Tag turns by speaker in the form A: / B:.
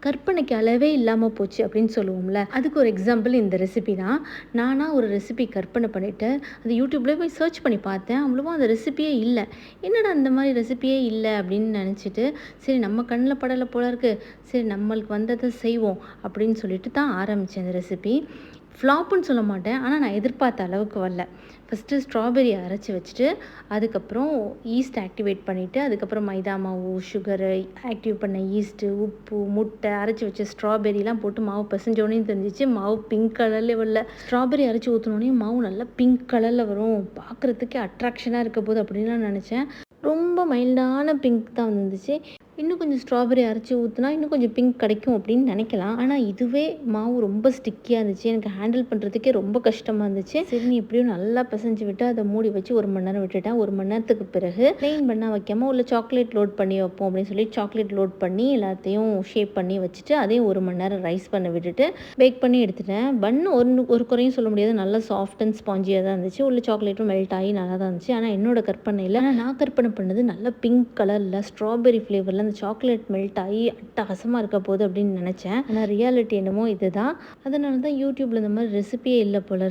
A: கற்பனைக்கு அளவே இல்லாமல் போச்சு அப்படின்னு சொல்லுவோம்ல, அதுக்கு ஒரு எக்ஸாம்பிள் இந்த ரெசிபி தான். நானாக ஒரு ரெசிபி கற்பனை பண்ணிவிட்டு அது யூடியூப்லேயே போய் சர்ச் பண்ணி பார்த்தேன். அவ்வளோவா அந்த ரெசிபியே இல்லை. என்னடா அந்த மாதிரி ரெசிபியே இல்லை அப்படின்னு நினச்சிட்டு, சரி நம்ம கண்ணில் படலை போல இருக்குது, சரி நம்மளுக்கு வந்ததை செய்வோம் அப்படின்னு சொல்லிட்டு தான் ஆரம்பித்தேன் இந்த ரெசிபி. ஃப்ளாப்புன்னு சொல்ல மாட்டேன், ஆனால் நான் எதிர்பார்த்த அளவுக்கு வரல. ஃபஸ்ட்டு ஸ்ட்ராபெரி அரைச்சி வச்சுட்டு, அதுக்கப்புறம் ஈஸ்ட் ஆக்டிவேட் பண்ணிவிட்டு, அதுக்கப்புறம் மைதா மாவு, சுகரு, ஆக்டிவ் பண்ண ஈஸ்ட்டு, உப்பு, முட்டை, அரைச்சி வச்ச ஸ்ட்ராபெரிலாம் போட்டு மாவு பிசைஞ்சோனே தெரிஞ்சிச்சு மாவு பிங்க் கலரில் வரல. ஸ்ட்ராபெரி அரைச்சி ஊற்றினோடனே மாவு நல்லா பிங்க் கலரில் வரும், பார்க்குறதுக்கே அட்ராக்ஷனாக இருக்க போகுது அப்படின்லாம் நினச்சேன். ரொம்ப மைல்டான பிங்க் தான் வந்துச்சு. இன்னும் கொஞ்சம் ஸ்ட்ராபெரி அரைச்சி ஊற்றினா இன்னும் கொஞ்சம் பிங்க் கிடைக்கும் அப்படின்னு நினைக்கலாம். ஆனால் இதுவே மாவு ரொம்ப ஸ்டிக்கியாக இருந்துச்சு. எனக்கு ஹேண்டில் பண்ணுறதுக்கே ரொம்ப கஷ்டமாக இருந்துச்சு. சரி நீ எப்படியும் நல்லா பிசைஞ்சு விட்டு அதை மூடி வச்சு 1 மணி நேரம் விட்டுட்டேன். 1 மணி நேரத்துக்கு பிறகு ப்ளெயின் பண்ணால் வைக்காமல் உள்ள சாக்லேட் லோட் பண்ணி வைப்போம் அப்படின்னு சொல்லி சாக்லேட் லோட் பண்ணி எல்லாத்தையும் ஷேப் பண்ணி வச்சுட்டு அதையும் 1 மணி நேரம் ரைஸ் பண்ண விட்டுட்டு பேக் பண்ணி எடுத்துட்டேன். பன்னு ஒரு குறையும் சொல்ல முடியாது, நல்லா சாஃப்ட் அண்ட் ஸ்பாஞ்சியாக தான் இருந்துச்சு. உள்ள சாக்லேட்டும் மெல்ட் ஆகி நல்லா தான் இருந்துச்சு. ஆனால் என்னோட கற்பனையில் நான் கற்பனை பண்ணது நல்ல பிங்க் கலரில் ஸ்ட்ராபெரி ஃப்ளேவரில் அந்த சாக்லேட் மெல்ட் ஆகி அட்டகாசமாக இருக்க போகுது அப்படின்னு நினச்சேன். ஆனால் ரியாலிட்டி என்னமோ இதுதான். அதனால தான் யூடியூப்பில் இந்த மாதிரி ரெசிபியே இல்லை போல.